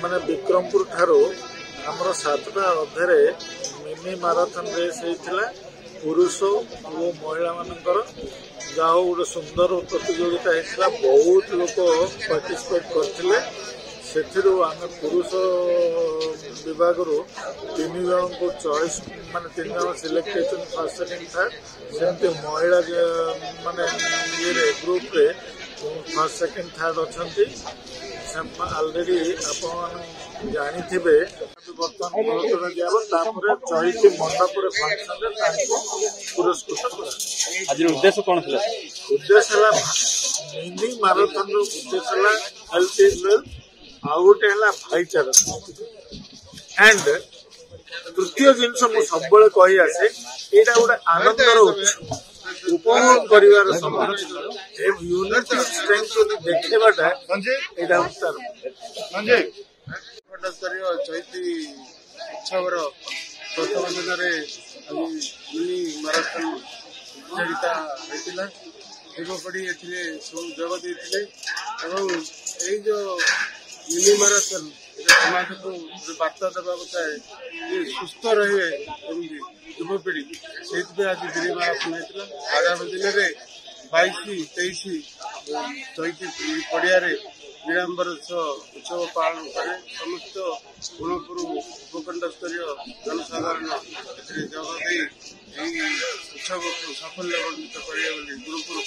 माने विक्रमपुर ठारो आमर 7टा अधे मिनी माराथन रेस होता पुरुष और महिला मानकर जहाँ गोटे सुंदर प्रतियोगिता होता बहुत लोग पार्टिसिपेट करते से आम पुरुष विभाग 3 जन को चॉइस माने 3 जन सिलेक्ट होती फर्स्ट सेकेंड थर्ड सेमती महिला माने ये ग्रुप रे फर्स्ट सेकेंड थर्ड अच्छा ऑलरेडी आप जानी थे बर्तमान पुरस्कार दिया चैती मंडप फंक्शन पुरस्कृत आज उद्देश्य कौन था? उद्देश्य है मिनी माराथन उद्देश्य है हेल्थ इज वेल्थ आउ गोटे है भाईचारा एंड तृतीय जिनस मुझे सब कही आसे यहाँ गोटे आनंदर उत्सव उपभोग कर समय यूनिटी स्ट्रेंथ देखाटा यहाँ तार खंडस्तरीय चैती उत्सवर प्रथम दिन में मिनी माराथन प्रतियोगिता होता युवपीढ़ी ए सब जोग देते जो मिनी माराथन समाज को बार्ता देवा कथा ये सुस्थ रहे युवपीढ़ी से आज मिनी माराथन होता आगामी दिन में 22-23 चैती पड़िया विड़ंबर उत्सव पालन करे समस्त गुणपुर उपखंड स्तरीय जनसाधारण जोगदे उत्सव को साफल्यमंडित करेंगे गुणपुर